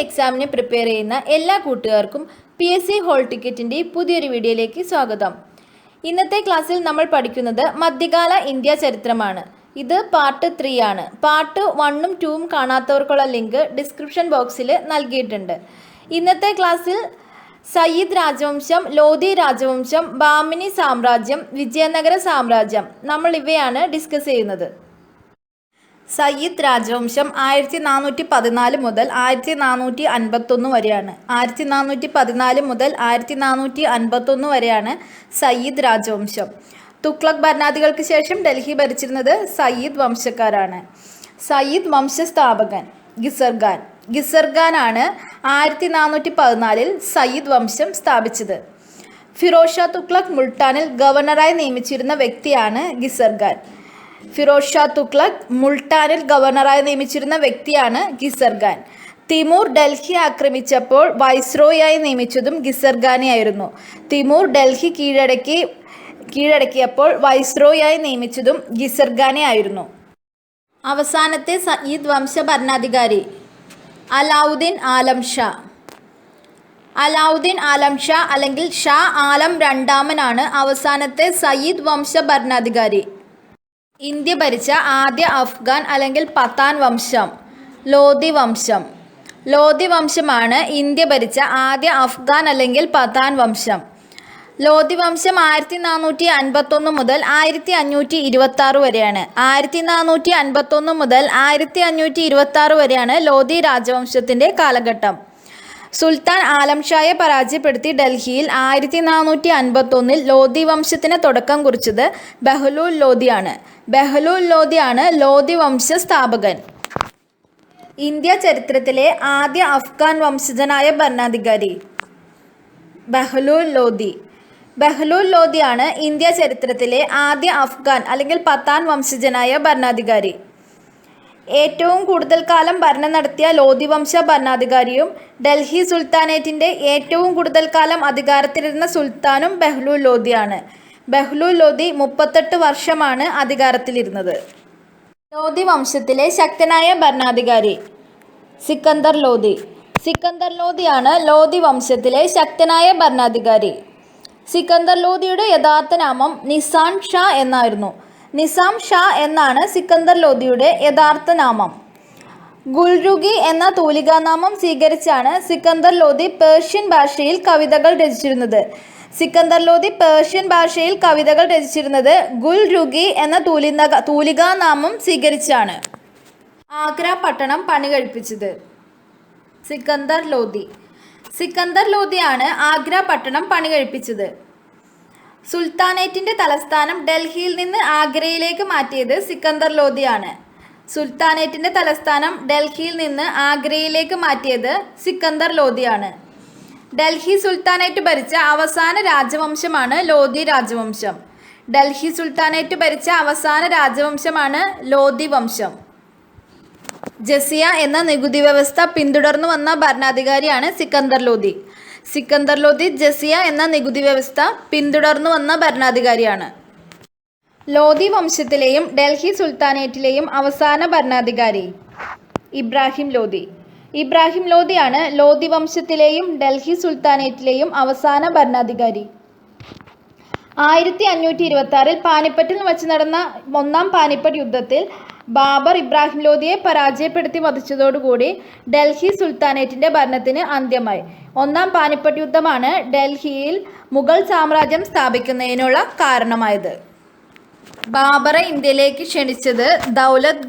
എക്സാമിന് പ്രിപ്പയർ ചെയ്യുന്ന എല്ലാ കൂട്ടുകാർക്കും PSC ഹോൾ ടിക്കറ്റിൻ്റെ പുതിയൊരു വീഡിയോയിലേക്ക് സ്വാഗതം. ഇന്നത്തെ ക്ലാസ്സിൽ നമ്മൾ പഠിക്കുന്നത് മധ്യകാല ഇന്ത്യ ചരിത്രമാണ്. ഇത് പാർട്ട് 3 ആണ്. പാർട്ട് 1ഉം 2ഉം കാണാത്തവർക്കുള്ള ലിങ്ക് ഡിസ്ക്രിപ്ഷൻ ബോക്സിൽ നൽകിയിട്ടുണ്ട്. ഇന്നത്തെ ക്ലാസ്സിൽ സയ്യിദ് രാജവംശം, ലോധി രാജവംശം, ബാമിനി സാമ്രാജ്യം, വിജയനഗര സാമ്രാജ്യം, നമ്മൾ ഇവയാണ് ഡിസ്കസ് ചെയ്യുന്നത്. സയ്യിദ് രാജവംശം 1414 മുതൽ 1451 വരെയാണ്. 1414 മുതൽ 1451 വരെയാണ് സയ്യിദ് രാജവംശം. തുഗ്ലക് ഭരണാധികൾക്ക് ശേഷം ഡൽഹി ഭരിച്ചിരുന്നത് സയ്യിദ് വംശക്കാരാണ്. സയ്യിദ് വംശസ്ഥാപകൻ ഗിസർഖാനാണ് 1414 സയ്യിദ് വംശം സ്ഥാപിച്ചത്. ഫിറോസ് ഷാ തുഗ്ലക് മുൾട്ടാനിൽ ഗവർണറായി നിയമിച്ചിരുന്ന വ്യക്തിയാണ് ഗിസർഖാൻ. തിമൂർ ഡൽഹി ആക്രമിച്ചപ്പോൾ വൈസ്രോയായി നിയമിച്ചതും ഗിസർഖാനെയായിരുന്നു. തിമൂർ ഡൽഹി കീഴടക്കിയപ്പോൾ വൈസ്രോയായി നിയമിച്ചതും ഗിസർഖാനെയായിരുന്നു. അവസാനത്തെ സയ്യിദ് വംശ ഭരണാധികാരി അലാവുദ്ദീൻ ആലം ഷാ അല്ലെങ്കിൽ ഷാ ആലം രണ്ടാമനാണ് അവസാനത്തെ സയ്യിദ് വംശ ഭരണാധികാരി. ഇന്ത്യ ഭരിച്ച ആദ്യ അഫ്ഗാൻ അല്ലെങ്കിൽ പത്താൻ വംശം ലോധി വംശമാണ് ഇന്ത്യ ഭരിച്ച ആദ്യ അഫ്ഗാൻ അല്ലെങ്കിൽ പത്താൻ വംശം. ലോധി വംശം 1451 മുതൽ 1526 വരെയാണ്. 1451 മുതൽ 1526 വരെയാണ് ലോധി രാജവംശത്തിൻ്റെ കാലഘട്ടം. സുൽത്താൻ ആലം ഷായെ പരാജയപ്പെടുത്തി ഡൽഹിയിൽ 1451 ലോധി വംശത്തിന് തുടക്കം കുറിച്ചത് ബഹ്ലൂൽ ലോധിയാണ് ലോധി വംശ സ്ഥാപകൻ. ഇന്ത്യ ചരിത്രത്തിലെ ആദ്യ അഫ്ഗാൻ വംശജനായ ഭരണാധികാരി ബഹ്ലൂൽ ലോധിയാണ് ഇന്ത്യ ചരിത്രത്തിലെ ആദ്യ അഫ്ഗാൻ അല്ലെങ്കിൽ പത്താൻ വംശജനായ ഭരണാധികാരി. ഏറ്റവും കൂടുതൽ കാലം ഭരണം നടത്തിയ ലോധി വംശ ഭരണാധികാരിയും ഡൽഹി സുൽത്താനേറ്റിൻ്റെ ഏറ്റവും കൂടുതൽ കാലം അധികാരത്തിലിരുന്ന സുൽത്താനും ബഹ്ലൂൽ ലോധിയാണ്. ബഹ്ലൂൽ ലോധി 38 വർഷമാണ് അധികാരത്തിലിരുന്നത്. ലോധി വംശത്തിലെ ശക്തനായ ഭരണാധികാരി സിക്കന്ദർ ലോധിയാണ് ലോധി വംശത്തിലെ ശക്തനായ ഭരണാധികാരി. സിക്കന്ദർ ലോധിയുടെ യഥാർത്ഥ നാമം നിസാം ഷാ എന്നാണ് സിക്കന്ദർ ലോധിയുടെ യഥാർത്ഥ നാമം. ഗുൽരുഗി എന്ന തൂലികാനാമം സ്വീകരിച്ചാണ് സിക്കന്ദർ ലോധി പേർഷ്യൻ ഭാഷയിൽ കവിതകൾ രചിച്ചിരുന്നത്. ഗുൽരുഗി എന്ന തൂലികാനാമം സ്വീകരിച്ചാണ്. ആഗ്ര പട്ടണം പണികഴിപ്പിച്ചത് സിക്കന്ദർ ലോധിയാണ് ആഗ്ര പട്ടണം പണികഴിപ്പിച്ചത്. സുൽത്താനേറ്റിൻ്റെ തലസ്ഥാനം ഡൽഹിയിൽ നിന്ന് ആഗ്രയിലേക്ക് മാറ്റിയത് സിക്കന്ദർ ലോധിയാണ്. ഡൽഹി സുൽത്താനേറ്റ് ഭരിച്ച അവസാന രാജവംശമാണ് ലോധി വംശം. ജസിയ എന്ന നികുതി വ്യവസ്ഥ പിന്തുടർന്നു വന്ന ഭരണാധികാരിയാണ് സിക്കന്ദർ ലോധി ജസിയ എന്ന നികുതി വ്യവസ്ഥ പിന്തുടർന്നു വന്ന ഭരണാധികാരിയാണ്. ലോധി വംശത്തിലെയും ഡൽഹി സുൽത്താനേറ്റിലെയും അവസാന ഭരണാധികാരി ഇബ്രാഹിം ലോധിയാണ് ലോധി വംശത്തിലെയും ഡൽഹി സുൽത്താനേറ്റിലെയും അവസാന ഭരണാധികാരി. 1526 പാനിപ്പറ്റിൽ വച്ച് നടന്ന ഒന്നാം പാനിപ്പറ്റ് യുദ്ധത്തിൽ ബാബർ ഇബ്രാഹിം ലോധിയെ പരാജയപ്പെടുത്തി വധിച്ചതോടുകൂടി ഡൽഹി സുൽത്താനേറ്റിൻ്റെ ഭരണത്തിന് അന്ത്യമായി. ഒന്നാം പാനിപ്പറ്റ് യുദ്ധമാണ് ഡൽഹിയിൽ മുഗൾ സാമ്രാജ്യം സ്ഥാപിക്കുന്നതിനുള്ള കാരണമായത്. ബാബറെ ഇന്ത്യയിലേക്ക് ക്ഷണിച്ചത് ദൗലത്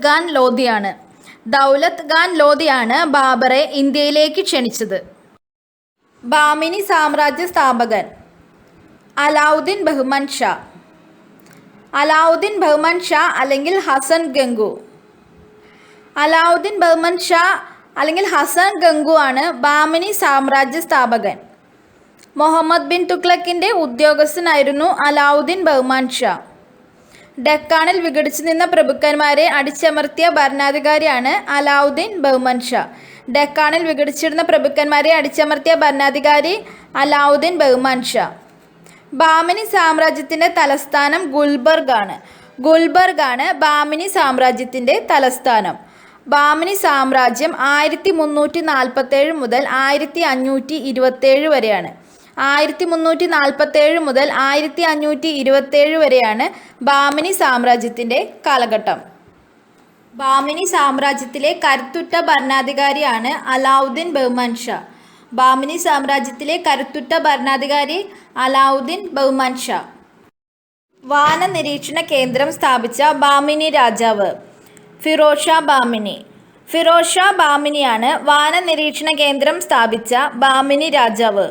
ഖാൻ ലോധിയാണ് ബാബറെ ഇന്ത്യയിലേക്ക് ക്ഷണിച്ചത്. ബാമിനി സാമ്രാജ്യ സ്ഥാപകൻ അലാവുദ്ദീൻ ബഹ്മൻ ഷാ അല്ലെങ്കിൽ ഹസൻ ഗംഗു ആണ് ബാമിനി സാമ്രാജ്യ സ്ഥാപകൻ. മുഹമ്മദ് ബിൻ തുഗ്ലക്കിൻ്റെ ഉദ്യോഗസ്ഥനായിരുന്നു അലാവുദ്ദീൻ ബഹ്മൻ ഷാ. ഡെക്കാണിൽ വിഘടിച്ചു നിന്ന പ്രഭുക്കന്മാരെ അടിച്ചമർത്തിയ ഭരണാധികാരിയാണ് അലാവുദ്ദീൻ ബഹ്മൻ ഷാ. ബാമിനി സാമ്രാജ്യത്തിൻ്റെ തലസ്ഥാനം ഗുൽബർഗാണ്. ബാമിനി സാമ്രാജ്യത്തിൻ്റെ തലസ്ഥാനം. ബാമിനി സാമ്രാജ്യം 1347 മുതൽ 1527 വരെയാണ്. 1347 മുതൽ 1527 വരെയാണ് ബാമിനി സാമ്രാജ്യത്തിൻ്റെ കാലഘട്ടം. ബാമിനി സാമ്രാജ്യത്തിലെ കരുത്തുറ്റ ഭരണാധികാരിയാണ് അലാവുദ്ദീൻ ബഹ്മാൻ ഷാ. ബാമിനി സാമ്രാജ്യത്തിലെ കരുത്തുറ്റ ഭരണാധികാരി അലാവുദ്ദീൻ ബഹ്മാൻ ഷാ. വാന നിരീക്ഷണ കേന്ദ്രം സ്ഥാപിച്ച ബാമിനി രാജാവ് ഫിറോസ് ഷാ ബാമിനി. ഫിറോസ് ഷാ ബാമിനിയാണ് വാന നിരീക്ഷണ കേന്ദ്രം സ്ഥാപിച്ച ബാമിനി രാജാവ്.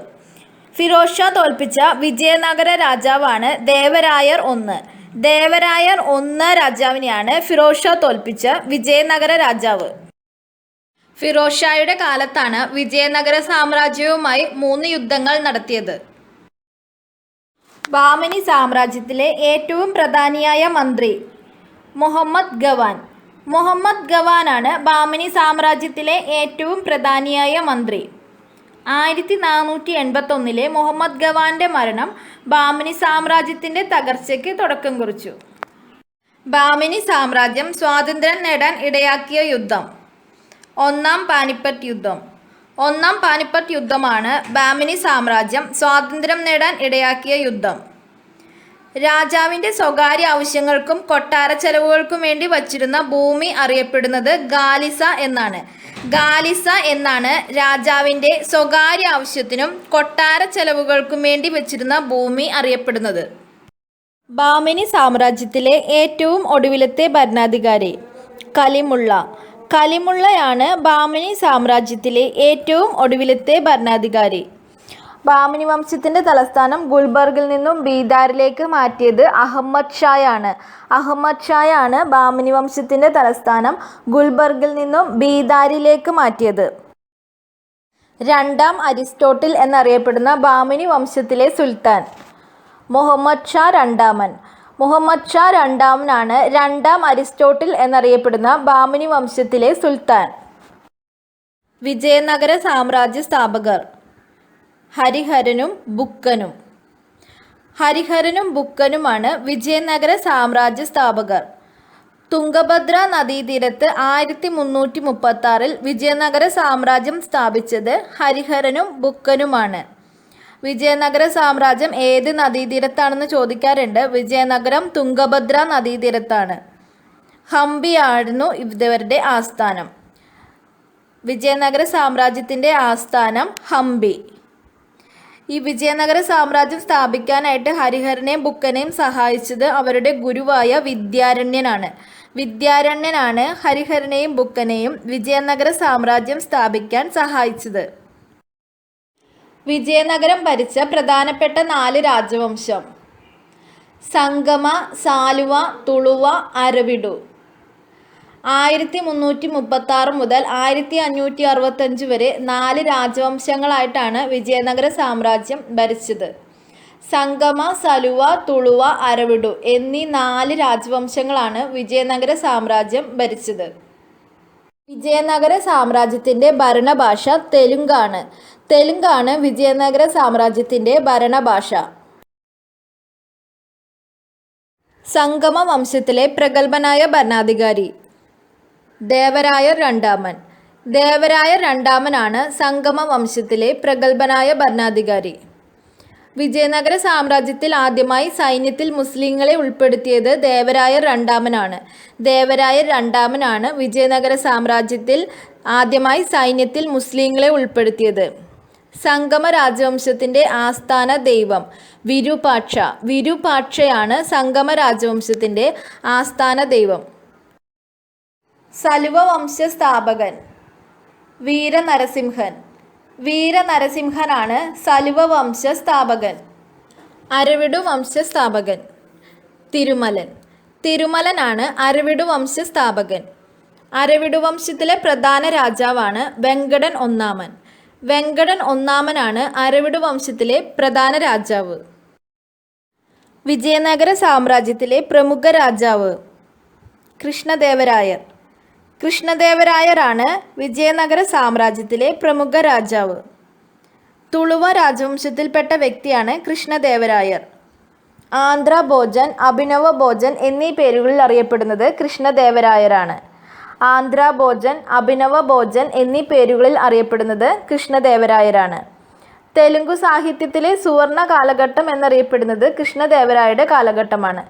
ഫിറോസ് ഷാ തോൽപ്പിച്ച വിജയനഗര രാജാവാണ് ദേവരായർ I. ദേവരായർ I രാജാവിനെയാണ് ഫിറോസ് ഷാ തോൽപ്പിച്ച വിജയനഗര രാജാവ്. ഫിറോസ് ഷായുടെ കാലത്താണ് വിജയനഗര സാമ്രാജ്യവുമായി 3 യുദ്ധങ്ങൾ നടത്തിയത്. ബാമിനി സാമ്രാജ്യത്തിലെ ഏറ്റവും പ്രധാനിയായ മന്ത്രി മുഹമ്മദ് ഗവാൻ. മുഹമ്മദ് ഗവാനാണ് ബാമിനി സാമ്രാജ്യത്തിലെ ഏറ്റവും പ്രധാനിയായ മന്ത്രി. 1481 മുഹമ്മദ് ഗവാന്റെ മരണം ബാമിനി സാമ്രാജ്യത്തിൻ്റെ തകർച്ചയ്ക്ക് തുടക്കം കുറിച്ചു. ബാമിനി സാമ്രാജ്യം സ്വാതന്ത്ര്യം നേടാൻ ഇടയാക്കിയ യുദ്ധം ഒന്നാം പാനിപ്പറ്റ് യുദ്ധം. ഒന്നാം പാനിപ്പറ്റ് യുദ്ധമാണ് ബാമിനി സാമ്രാജ്യം സ്വാതന്ത്ര്യം നേടാൻ ഇടയാക്കിയ യുദ്ധം. രാജാവിൻ്റെ സ്വകാര്യ ആവശ്യങ്ങൾക്കും കൊട്ടാര ചെലവുകൾക്കും വേണ്ടി വച്ചിരുന്ന ഭൂമി അറിയപ്പെടുന്നത് ഗാലിസ എന്നാണ്. ഗാലിസ എന്നാണ് രാജാവിൻ്റെ സ്വകാര്യ ആവശ്യത്തിനും കൊട്ടാര ചെലവുകൾക്കും വേണ്ടി വച്ചിരുന്ന ഭൂമി അറിയപ്പെടുന്നത്. ബാമിനി സാമ്രാജ്യത്തിലെ ഏറ്റവും ഒടുവിലത്തെ ഭരണാധികാരി കലിമുള്ള. കലിമുള്ളയാണ് ബാമിനി സാമ്രാജ്യത്തിലെ ഏറ്റവും ഒടുവിലത്തെ ഭരണാധികാരി. ബാമിനി വംശത്തിൻ്റെ തലസ്ഥാനം ഗുൽബർഗിൽ നിന്നും ബീദാറിലേക്ക് മാറ്റിയത് അഹമ്മദ് ഷായാണ്. അഹമ്മദ് ഷായാണ് ബാമിനി വംശത്തിൻ്റെ തലസ്ഥാനം ഗുൽബർഗിൽ നിന്നും ബീദാറിലേക്ക് മാറ്റിയത്. രണ്ടാം അരിസ്റ്റോട്ടിൽ എന്നറിയപ്പെടുന്ന ബാമിനി വംശത്തിലെ സുൽത്താൻ മുഹമ്മദ് ഷാ രണ്ടാമൻ. മുഹമ്മദ് ഷാ രണ്ടാമനാണ് രണ്ടാം അരിസ്റ്റോട്ടിൽ എന്നറിയപ്പെടുന്ന ബാമിനി വംശത്തിലെ സുൽത്താൻ. വിജയനഗര സാമ്രാജ്യ സ്ഥാപകർ ഹരിഹരനും ബുക്കനും. ഹരിഹരനും ബുക്കനുമാണ് വിജയനഗര സാമ്രാജ്യ സ്ഥാപകർ. തുംഗഭദ്ര നദീതീരത്ത് 1336 വിജയനഗര സാമ്രാജ്യം സ്ഥാപിച്ചത് ഹരിഹരനും ബുക്കനുമാണ്. വിജയനഗര സാമ്രാജ്യം ഏത് നദീതീരത്താണെന്ന് ചോദിക്കാറുണ്ട്. വിജയനഗരം തുംഗഭദ്ര നദീതീരത്താണ്. ഹംപിയായിരുന്നു ഇവരുടെ ആസ്ഥാനം. വിജയനഗര സാമ്രാജ്യത്തിൻ്റെ ആസ്ഥാനം ഹംപി. ഈ വിജയനഗര സാമ്രാജ്യം സ്ഥാപിക്കാനായിട്ട് ഹരിഹരനെയും ബുക്കനെയും സഹായിച്ചത് അവരുടെ ഗുരുവായ വിദ്യാരണ്യനാണ്. വിദ്യാരണ്യനാണ് ഹരിഹരനെയും ബുക്കനെയും വിജയനഗര സാമ്രാജ്യം സ്ഥാപിക്കാൻ സഹായിച്ചത്. വിജയനഗരം ഭരിച്ച പ്രധാനപ്പെട്ട 4 രാജവംശം സംഗമ, സാലുവ, തുളുവ, അരവിഡു. 1336 മുതൽ 1565 വരെ 4 രാജവംശങ്ങളായിട്ടാണ് വിജയനഗര സാമ്രാജ്യം ഭരിച്ചത്. സംഗമ, സലുവ, തുളുവ, അരവിഡു എന്നീ 4 രാജവംശങ്ങളാണ് വിജയനഗര സാമ്രാജ്യം ഭരിച്ചത്. വിജയനഗര സാമ്രാജ്യത്തിൻ്റെ ഭരണഭാഷ തെലുങ്കാണ്. തെലുങ്കാണ് വിജയനഗര സാമ്രാജ്യത്തിൻ്റെ ഭരണഭാഷ. സംഗമ വംശത്തിലെ പ്രഗത്ഭനായ ഭരണാധികാരി ദേവരായർ രണ്ടാമൻ. ദേവരായർ രണ്ടാമനാണ് സംഗമ വംശത്തിലെ പ്രഗത്ഭനായ ഭരണാധികാരി. വിജയനഗര സാമ്രാജ്യത്തിൽ ആദ്യമായി സൈന്യത്തിൽ മുസ്ലിങ്ങളെ ഉൾപ്പെടുത്തിയത് ദേവരായർ രണ്ടാമനാണ്. ദേവരായർ രണ്ടാമനാണ് വിജയനഗര സാമ്രാജ്യത്തിൽ ആദ്യമായി സൈന്യത്തിൽ മുസ്ലിങ്ങളെ ഉൾപ്പെടുത്തിയത്. സംഗമ രാജവംശത്തിൻ്റെ ആസ്ഥാന ദൈവം വിരൂപാക്ഷ. വിരൂപാക്ഷയാണ് സംഗമ രാജവംശത്തിൻ്റെ ആസ്ഥാന ദൈവം. സലുവ വംശ സ്ഥാപകൻ വീരനരസിംഹൻ. വീരനരസിംഹനാണ് സലുവ വംശ സ്ഥാപകൻ. അരവിഡു വംശ സ്ഥാപകൻ തിരുമലൻ. തിരുമലനാണ് അരവിഡു വംശ സ്ഥാപകൻ. അരവിഡു വംശത്തിലെ പ്രധാന രാജാവാണ് വെങ്കടൻ ഒന്നാമൻ. വെങ്കടൻ ഒന്നാമനാണ് അരവിഡു വംശത്തിലെ പ്രധാന രാജാവ്. വിജയനഗര സാമ്രാജ്യത്തിലെ പ്രമുഖ രാജാവ് കൃഷ്ണദേവരായർ. കൃഷ്ണദേവരായരാണ് വിജയനഗര സാമ്രാജ്യത്തിലെ പ്രമുഖ രാജാവ്. തുളുവ രാജവംശത്തിൽപ്പെട്ട വ്യക്തിയാണ് കൃഷ്ണദേവരായർ. ആന്ധ്ര ഭോജൻ, അഭിനവ ഭോജൻ എന്നീ പേരുകളിൽ അറിയപ്പെടുന്നത് കൃഷ്ണദേവരായരാണ്. ആന്ധ്ര ഭോജൻ, അഭിനവ ഭോജൻ എന്നീ പേരുകളിൽ അറിയപ്പെടുന്നത് കൃഷ്ണദേവരായരാണ്. തെലുങ്കു സാഹിത്യത്തിലെ സുവർണ കാലഘട്ടം എന്നറിയപ്പെടുന്നത് കൃഷ്ണദേവരായരുടെ കാലഘട്ടമാണ്.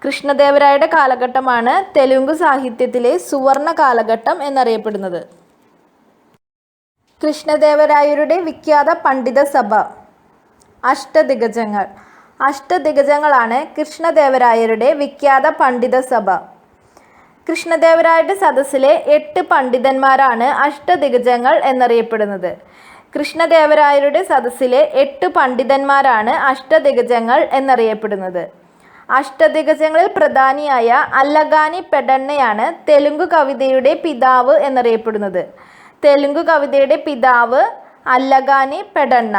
കൃഷ്ണദേവരായരുടെ കാലഘട്ടമാണ് തെലുങ്കു സാഹിത്യത്തിലെ സുവർണ കാലഘട്ടം എന്നറിയപ്പെടുന്നത്. കൃഷ്ണദേവരായരുടെ വിഖ്യാത പണ്ഡിത സഭ. അഷ്ടദിഗ്ഗജങ്ങൾ. അഷ്ടദിഗ്ഗജങ്ങളാണ് കൃഷ്ണദേവരായരുടെ വിഖ്യാത പണ്ഡിത സഭ. കൃഷ്ണദേവരായരുടെ സദസ്സിലെ 8 പണ്ഡിതന്മാരാണ് അഷ്ടദിഗ്ഗജങ്ങൾ എന്നറിയപ്പെടുന്നത്. കൃഷ്ണദേവരായരുടെ സദസ്സിലെ 8 പണ്ഡിതന്മാരാണ് അഷ്ടദിഗ്ഗജങ്ങൾ എന്നറിയപ്പെടുന്നത്. അഷ്ടദിഗ്ഗജങ്ങളിൽ പ്രധാനിയായ അല്ലഗാനി പെഡണ്ണയാണ് തെലുങ്കു കവിതയുടെ പിതാവ് എന്നറിയപ്പെടുന്നത്. തെലുങ്കു കവിതയുടെ പിതാവ് അല്ലഗാനി പെഡണ്ണ.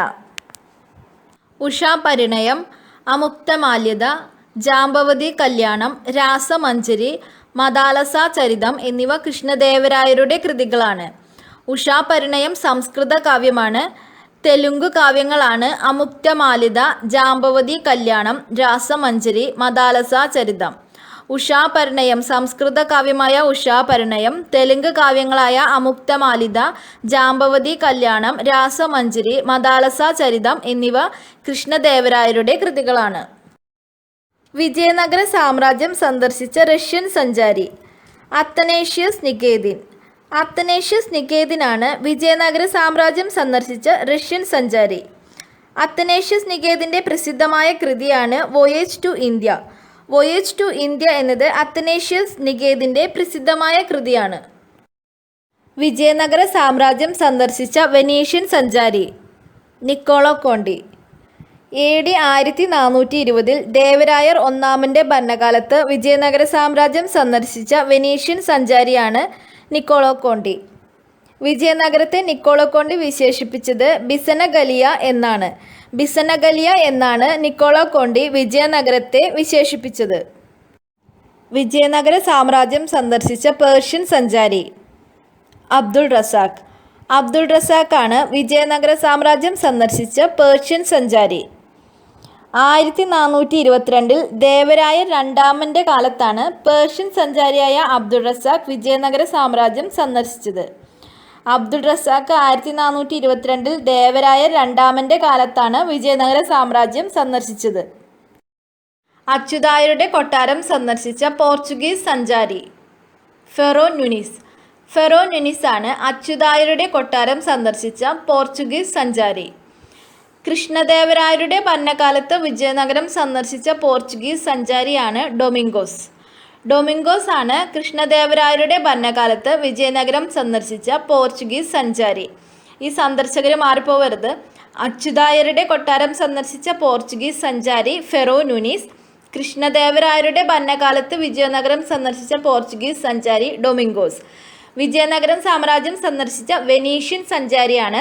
ഉഷാപരിണയം, അമുക്തമാല്യത, ജാംബവതി കല്യാണം, രാസമഞ്ജരി, മദാലസ ചരിതം എന്നിവ കൃഷ്ണദേവരായരുടെ കൃതികളാണ്. ഉഷാപരിണയം സംസ്കൃത കാവ്യമാണ്. തെലുങ്കു കാവ്യങ്ങളാണ് അമുക്തമാല്യത, ജാംബവതി കല്യാണം, രാസമഞ്ജരി, മദാലസ ചരിതം. ഉഷാപരിണയം സംസ്കൃത കാവ്യമായ ഉഷാപരിണയം, തെലുങ്ക് കാവ്യങ്ങളായ അമുക്തമാല്യത, ജാംബവതി കല്യാണം, രാസമഞ്ജരി, മദാലസ ചരിതം എന്നിവ കൃഷ്ണദേവരായരുടെ കൃതികളാണ്. വിജയനഗര സാമ്രാജ്യം സന്ദർശിച്ച റഷ്യൻ സഞ്ചാരി. അത്തനേഷ്യസ് നികേതിൻ. അത്തനേഷ്യസ് നികേതിനാണ് വിജയനഗര സാമ്രാജ്യം സന്ദർശിച്ച റഷ്യൻ സഞ്ചാരി. അത്തനേഷ്യസ് നികേതിൻ്റെ പ്രസിദ്ധമായ കൃതിയാണ് voyage to India. Voyage to India എന്നത് അത്തനേഷ്യസ് നികേതിൻ്റെ പ്രസിദ്ധമായ കൃതിയാണ്. വിജയനഗര സാമ്രാജ്യം സന്ദർശിച്ച വെനീഷ്യൻ സഞ്ചാരി. Niccolo Conti. AD 1420 ദേവരായർ ഒന്നാമൻ്റെ ഭരണകാലത്ത് വിജയനഗര സാമ്രാജ്യം സന്ദർശിച്ച വെനീഷ്യൻ സഞ്ചാരിയാണ് നിക്കോളോ കോണ്ടി. വിജയനഗരത്തെ നിക്കോളോ കോണ്ടി വിശേഷിപ്പിച്ചത് ബിസനഗലിയ എന്നാണ്. ബിസനഗലിയ എന്നാണ് നിക്കോളോ കോണ്ടി വിജയനഗരത്തെ വിശേഷിപ്പിച്ചത്. വിജയനഗര സാമ്രാജ്യം സന്ദർശിച്ച പേർഷ്യൻ സഞ്ചാരി. അബ്ദുൾ റസാഖ്. അബ്ദുൾ റസാഖാണ് വിജയനഗര സാമ്രാജ്യം സന്ദർശിച്ച പേർഷ്യൻ സഞ്ചാരി. 1422 ദേവരായർ രണ്ടാമൻ്റെ കാലത്താണ് പേർഷ്യൻ സഞ്ചാരിയായ അബ്ദുൾ റസാഖ് വിജയനഗര സാമ്രാജ്യം സന്ദർശിച്ചത്. അബ്ദുൾ റസാഖ് 1422 ദേവരായർ രണ്ടാമൻ്റെ കാലത്താണ് വിജയനഗര സാമ്രാജ്യം സന്ദർശിച്ചത്. അച്യുതായരുടെ കൊട്ടാരം സന്ദർശിച്ച പോർച്ചുഗീസ് സഞ്ചാരി. ഫെറോ ന്യൂനിസ്. ഫെറോ ന്യൂനിസാണ് അച്യുതായരുടെ കൊട്ടാരം സന്ദർശിച്ച പോർച്ചുഗീസ് സഞ്ചാരി. കൃഷ്ണദേവരായരുടെ ഭരണകാലത്ത് വിജയനഗരം സന്ദർശിച്ച പോർച്ചുഗീസ് സഞ്ചാരിയാണ് ഡൊമിംഗോസ്. ഡൊമിംഗോസ് ആണ് കൃഷ്ണദേവരായരുടെ ഭരണകാലത്ത് വിജയനഗരം സന്ദർശിച്ച പോർച്ചുഗീസ് സഞ്ചാരി. ഈ സന്ദർശകർ മാറിപ്പോവരുത്. അച്യുതായരുടെ കൊട്ടാരം സന്ദർശിച്ച പോർച്ചുഗീസ് സഞ്ചാരി ഫെറോ ന്യൂനിസ്. കൃഷ്ണദേവരായരുടെ ഭരണകാലത്ത് വിജയനഗരം സന്ദർശിച്ച പോർച്ചുഗീസ് സഞ്ചാരി ഡൊമിംഗോസ്. വിജയനഗരം സാമ്രാജ്യം സന്ദർശിച്ച വെനീഷ്യൻ സഞ്ചാരിയാണ്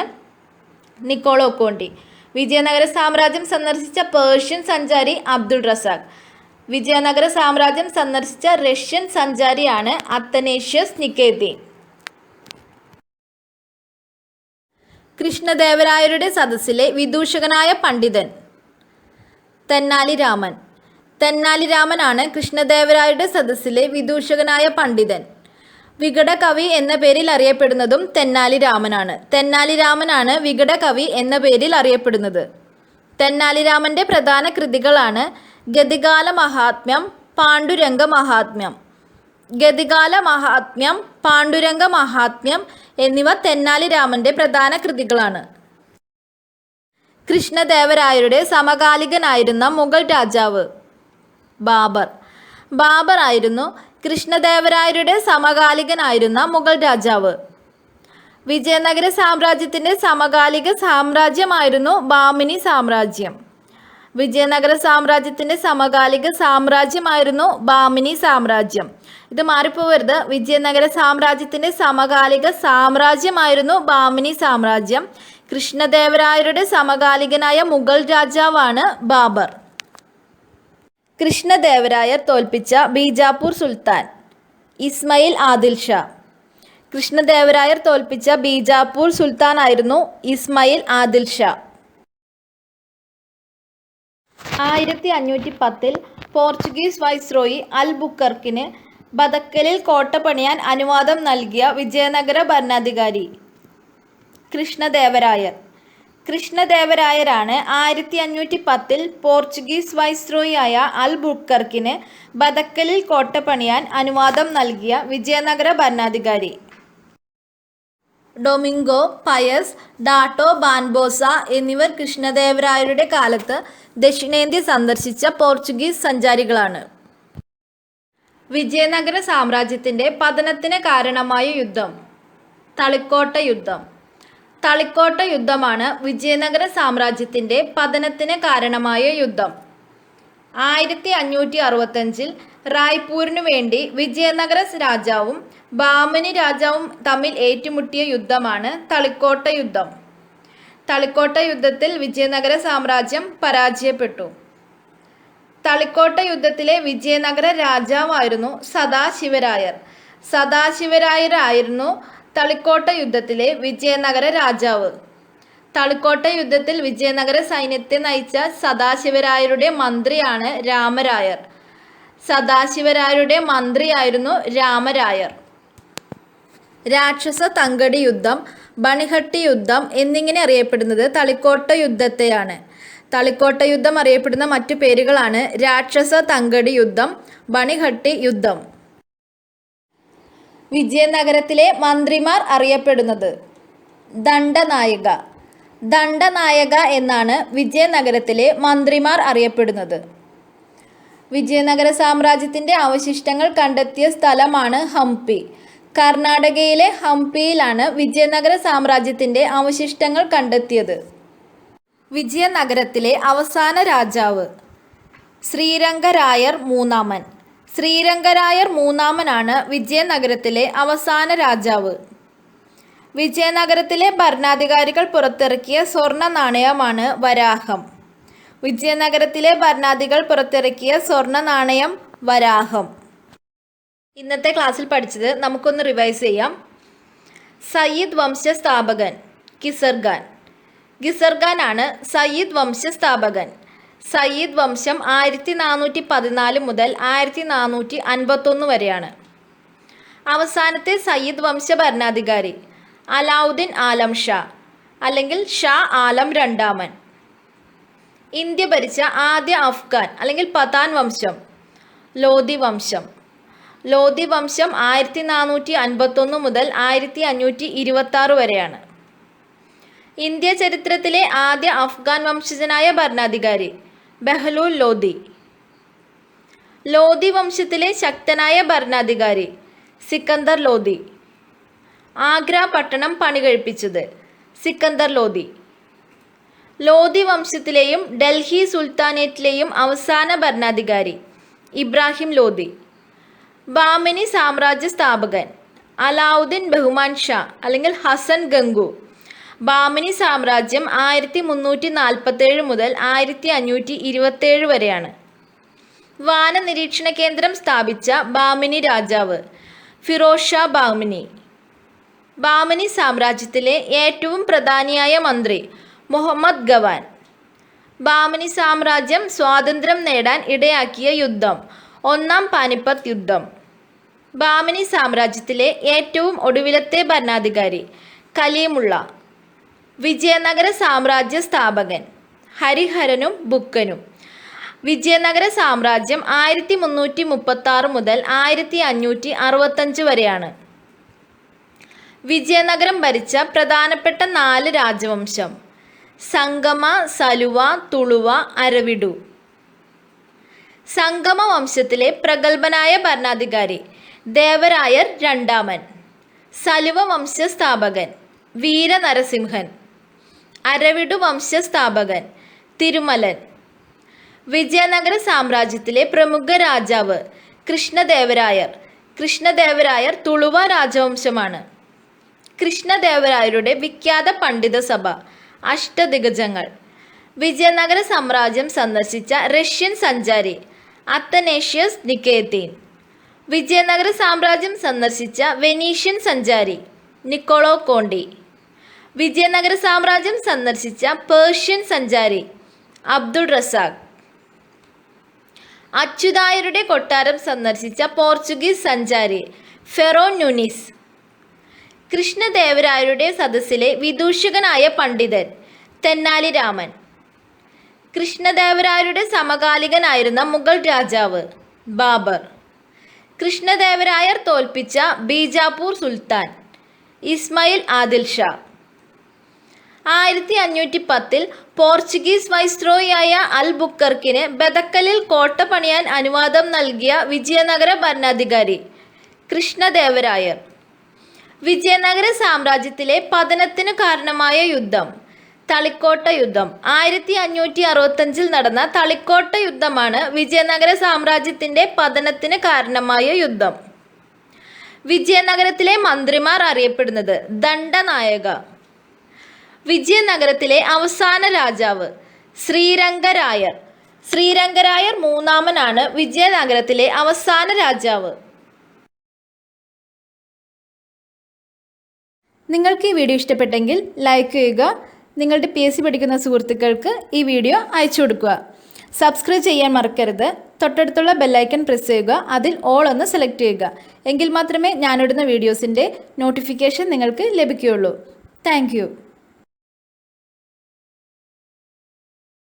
നിക്കോളോ കോണ്ടി. വിജയനഗര സാമ്രാജ്യം സന്ദർശിച്ച പേർഷ്യൻ സഞ്ചാരി അബ്ദുൾ റസാഖ്. വിജയനഗര സാമ്രാജ്യം സന്ദർശിച്ച റഷ്യൻ സഞ്ചാരിയാണ് അത്തനേഷ്യസ് നികേതിൻ. കൃഷ്ണദേവരായരുടെ സദസ്സിലെ വിദൂഷകനായ പണ്ഡിതൻ. തെന്നാലി രാമൻ. തെന്നാലി രാമനാണ് കൃഷ്ണദേവരായരുടെ സദസ്സിലെ വിദൂഷകനായ പണ്ഡിതൻ. വികടകവി എന്ന പേരിൽ അറിയപ്പെടുന്നതും തെന്നാലി രാമനാണ്. തെന്നാലി രാമനാണ് വികടകവി എന്ന പേരിൽ അറിയപ്പെടുന്നത്. തെന്നാലി രാമൻ്റെ പ്രധാന കൃതികളാണ് ഗതികാല മഹാത്മ്യം, പാണ്ഡുരംഗ മഹാത്മ്യം. ഗതികാല മഹാത്മ്യം, പാണ്ഡുരംഗ മഹാത്മ്യം എന്നിവ തെന്നാലി രാമൻ്റെ പ്രധാന കൃതികളാണ്. കൃഷ്ണദേവരായരുടെ സമകാലികനായിരുന്ന മുഗൾ രാജാവ് ബാബർ. ബാബർ ആയിരുന്നു കൃഷ്ണദേവരായരുടെ സമകാലികനായിരുന്ന മുഗൾ രാജാവ്. വിജയനഗര സാമ്രാജ്യത്തിൻ്റെ സമകാലിക സാമ്രാജ്യമായിരുന്നു ബാമിനി സാമ്രാജ്യം. വിജയനഗര സാമ്രാജ്യത്തിൻ്റെ സമകാലിക സാമ്രാജ്യമായിരുന്നു ബാമിനി സാമ്രാജ്യം. ഇത് മാറിപ്പോവരുത്. വിജയനഗര സാമ്രാജ്യത്തിൻ്റെ സമകാലിക സാമ്രാജ്യമായിരുന്നു ബാമിനി സാമ്രാജ്യം. കൃഷ്ണദേവരായരുടെ സമകാലികനായ മുഗൾ രാജാവാണ് ബാബർ. കൃഷ്ണദേവരായർ തോൽപ്പിച്ച ബീജാപ്പൂർ സുൽത്താൻ. ഇസ്മയിൽ ആദിൽ ഷാ. കൃഷ്ണദേവരായർ തോൽപ്പിച്ച ബീജാപ്പൂർ സുൽത്താനായിരുന്നു ഇസ്മയിൽ ആദിൽ ഷാ. 1510 പോർച്ചുഗീസ് വൈസ്രോയി അൽ ബുക്കർക്കിന് ബദക്കലിൽ കോട്ട പണിയാൻ അനുവാദം നൽകിയ വിജയനഗര ഭരണാധികാരി? കൃഷ്ണദേവരായർ. കൃഷ്ണദേവരായരാണ് 1510 പോർച്ചുഗീസ് വൈസ്രോയിയായ അൽബുക്കർക്കിന് ബദക്കലിൽ കോട്ട പണിയാൻ അനുവാദം നൽകിയ വിജയനഗര ഭരണാധികാരി. ഡൊമിംഗോ പയസ്, ഡാട്ടോ ബാൻബോസ എന്നിവർ കൃഷ്ണദേവരായരുടെ കാലത്ത് ദക്ഷിണേന്ത്യ സന്ദർശിച്ച പോർച്ചുഗീസ് സഞ്ചാരികളാണ്. വിജയനഗര സാമ്രാജ്യത്തിൻ്റെ പതനത്തിന് കാരണമായ യുദ്ധം? തളിക്കോട്ട യുദ്ധം. തളിക്കോട്ട യുദ്ധമാണ് വിജയനഗര സാമ്രാജ്യത്തിൻ്റെ പതനത്തിന് കാരണമായ യുദ്ധം. 1565 റായ്പൂരിനു വേണ്ടി വിജയനഗര രാജാവും ബാമനി രാജാവും തമ്മിൽ ഏറ്റുമുട്ടിയ യുദ്ധമാണ് തളിക്കോട്ട യുദ്ധം. തളിക്കോട്ട യുദ്ധത്തിൽ വിജയനഗര സാമ്രാജ്യം പരാജയപ്പെട്ടു. തളിക്കോട്ട യുദ്ധത്തിലെ വിജയനഗര രാജാവായിരുന്നു സദാശിവരായർ. സദാശിവരായരായിരുന്നു തളിക്കോട്ട യുദ്ധത്തിലെ വിജയനഗര രാജാവ്. തളിക്കോട്ട യുദ്ധത്തിൽ വിജയനഗര സൈന്യത്തെ നയിച്ച സദാശിവരായരുടെ മന്ത്രിയാണ് രാമരായർ. സദാശിവരായരുടെ മന്ത്രിയായിരുന്നു രാമരായർ. രാക്ഷസ തങ്കടി യുദ്ധം, ബണിഹട്ടി യുദ്ധം എന്നിങ്ങനെ അറിയപ്പെടുന്നത് തളിക്കോട്ട യുദ്ധത്തെയാണ്. തളിക്കോട്ട യുദ്ധം അറിയപ്പെടുന്ന മറ്റു പേരുകളാണ് രാക്ഷസ തങ്കടി യുദ്ധം, ബണിഹട്ടി യുദ്ധം. വിജയനഗരത്തിലെ മന്ത്രിമാർ അറിയപ്പെടുന്നത്? ദണ്ഡനായക. ദണ്ഡനായക എന്നാണ് വിജയനഗരത്തിലെ മന്ത്രിമാർ അറിയപ്പെടുന്നത്. വിജയനഗര സാമ്രാജ്യത്തിൻ്റെ അവശിഷ്ടങ്ങൾ കണ്ടെത്തിയ സ്ഥലമാണ് ഹംപി. കർണാടകയിലെ ഹംപിയിലാണ് വിജയനഗര സാമ്രാജ്യത്തിൻ്റെ അവശിഷ്ടങ്ങൾ കണ്ടെത്തിയത്. വിജയനഗരത്തിലെ അവസാന രാജാവ്? ശ്രീരംഗരായർ മൂന്നാമൻ. ശ്രീരംഗരായർ മൂന്നാമനാണ് വിജയനഗരത്തിലെ അവസാന രാജാവ്. വിജയനഗരത്തിലെ ഭരണാധികാരികൾ പുറത്തിറക്കിയ സ്വർണ്ണ നാണയമാണ് വരാഹം. വിജയനഗരത്തിലെ ഭരണാധികാരികൾ പുറത്തിറക്കിയ സ്വർണ്ണ നാണയം വരാഹം. ഇന്നത്തെ ക്ലാസ്സിൽ പഠിച്ചത് നമുക്കൊന്ന് റിവൈസ് ചെയ്യാം. സയ്യിദ് വംശസ്ഥാപകൻ കിസർഖാൻ. കിസർഖാനാണ് സയ്യിദ് വംശസ്ഥാപകൻ. സയ്യിദ് വംശം 1414 മുതൽ 1451 വരെയാണ്. അവസാനത്തെ സയ്യിദ് വംശ ഭരണാധികാരി അലാവുദ്ദീൻ ആലം ഷാ അല്ലെങ്കിൽ ഷാ ആലം രണ്ടാമൻ. ഇന്ത്യ ഭരിച്ച ആദ്യ അഫ്ഗാൻ അല്ലെങ്കിൽ പത്താൻ വംശം ലോധി വംശം. ലോധി വംശം 1451 മുതൽ 1526 വരെയാണ്. ഇന്ത്യ ചരിത്രത്തിലെ ആദ്യ അഫ്ഗാൻ വംശജനായ ഭരണാധികാരി ബഹ്ലൂൽ ലോധി. ലോധി വംശത്തിലെ ശക്തനായ ഭരണാധികാരി സിക്കന്ദർ ലോധി. ആഗ്ര പട്ടണം പണികഴിപ്പിച്ചത് സിക്കന്ദർ ലോധി. ലോധി വംശത്തിലെയും ഡൽഹി സുൽത്താനേറ്റിലെയും അവസാന ഭരണാധികാരി ഇബ്രാഹിം ലോധി. ബാമിനി സാമ്രാജ്യ സ്ഥാപകൻ അലാവുദ്ദീൻ ബഹുമാൻ ഷാ അല്ലെങ്കിൽ ഹസൻ ഗംഗു. ബാമിനി സാമ്രാജ്യം 1347 മുതൽ 1527 വരെയാണ്. വാന നിരീക്ഷണ കേന്ദ്രം സ്ഥാപിച്ച ബാമിനി രാജാവ് ഫിറോസ് ഷാ ബാമിനി. ബാമിനി സാമ്രാജ്യത്തിലെ ഏറ്റവും പ്രധാനിയായ മന്ത്രി മുഹമ്മദ് ഗവാൻ. ബാമിനി സാമ്രാജ്യം സ്വാതന്ത്ര്യം നേടാൻ ഇടയാക്കിയ യുദ്ധം ഒന്നാം പാനിപ്പത്ത് യുദ്ധം. ബാമിനി സാമ്രാജ്യത്തിലെ ഏറ്റവും ഒടുവിലത്തെ ഭരണാധികാരി കലീമുള്ള. വിജയനഗര സാമ്രാജ്യ സ്ഥാപകൻ ഹരിഹരനും ബുക്കനും. വിജയനഗര സാമ്രാജ്യം 1336 മുതൽ 1565 വരെയാണ്. വിജയനഗരം ഭരിച്ച പ്രധാനപ്പെട്ട 4 രാജവംശം സംഗമ, സലുവ, തുളുവ, അരവിഡു. സംഗമ വംശത്തിലെ പ്രഗത്ഭനായ ഭരണാധികാരി ദേവരായർ രണ്ടാമൻ. സലുവ വംശസ്ഥാപകൻ വീരനരസിംഹൻ. അരവിഡു വംശസ്ഥാപകൻ തിരുമലൻ. വിജയനഗര സാമ്രാജ്യത്തിലെ പ്രമുഖ രാജാവ് കൃഷ്ണദേവരായർ. കൃഷ്ണദേവരായർ തുളുവ രാജവംശമാണ്. കൃഷ്ണദേവരായരുടെ വിഖ്യാത പണ്ഡിത സഭ അഷ്ടദിഗ്ഗജങ്ങൾ. വിജയനഗര സാമ്രാജ്യം സന്ദർശിച്ച റഷ്യൻ സഞ്ചാരി അത്തനേഷ്യസ് നിക്കേതീൻ. വിജയനഗര സാമ്രാജ്യം സന്ദർശിച്ച വെനീഷ്യൻ സഞ്ചാരി നിക്കോളോ കോണ്ടി. വിജയനഗര സാമ്രാജ്യം സന്ദർശിച്ച പേർഷ്യൻ സഞ്ചാരി അബ്ദുൾ റസാഖ്. അച്യുതായരുടെ കൊട്ടാരം സന്ദർശിച്ച പോർച്ചുഗീസ് സഞ്ചാരി ഫെറോ ന്യൂനിസ്. കൃഷ്ണദേവരായരുടെ സദസ്സിലെ വിദൂഷകനായ പണ്ഡിതൻ തെന്നാലി രാമൻ. കൃഷ്ണദേവരായരുടെ സമകാലികനായിരുന്ന മുഗൾ രാജാവ് ബാബർ. കൃഷ്ണദേവരായർ തോൽപ്പിച്ച ബീജാപൂർ സുൽത്താൻ ഇസ്മായിൽ ആദിൽ ഷാ. 1510 പോർച്ചുഗീസ് വൈസ്രോയിയായ അൽ ബുക്കർക്കിന് ബെതക്കലിൽ കോട്ട പണിയാൻ അനുവാദം നൽകിയ വിജയനഗര ഭരണാധികാരി കൃഷ്ണദേവരായർ. വിജയനഗര സാമ്രാജ്യത്തിലെ പതനത്തിന് കാരണമായ യുദ്ധം തളിക്കോട്ട യുദ്ധം. 1565 നടന്ന തളിക്കോട്ട യുദ്ധമാണ് വിജയനഗര സാമ്രാജ്യത്തിൻ്റെ പതനത്തിന് കാരണമായ യുദ്ധം. വിജയനഗരത്തിലെ മന്ത്രിമാർ അറിയപ്പെടുന്നത് ദണ്ഡനായക. വിജയനഗരത്തിലെ അവസാന രാജാവ് ശ്രീരംഗരായർ. ശ്രീരംഗരായർ മൂന്നാമനാണ് വിജയനഗരത്തിലെ അവസാന രാജാവ്. നിങ്ങൾക്ക് ഈ വീഡിയോ ഇഷ്ടപ്പെട്ടെങ്കിൽ ലൈക്ക് ചെയ്യുക. നിങ്ങളുടെ PSC പഠിക്കുന്ന സുഹൃത്തുക്കൾക്ക് ഈ വീഡിയോ അയച്ചു കൊടുക്കുക. സബ്സ്ക്രൈബ് ചെയ്യാൻ മറക്കരുത്. തൊട്ടടുത്തുള്ള ബെല്ലൈക്കൺ പ്രസ് ചെയ്യുക. അതിൽ ഓൾ ഒന്ന് സെലക്ട് ചെയ്യുക. എങ്കിൽ മാത്രമേ ഞാനിടുന്ന വീഡിയോസിൻ്റെ നോട്ടിഫിക്കേഷൻ നിങ്ങൾക്ക് ലഭിക്കുകയുള്ളൂ. താങ്ക്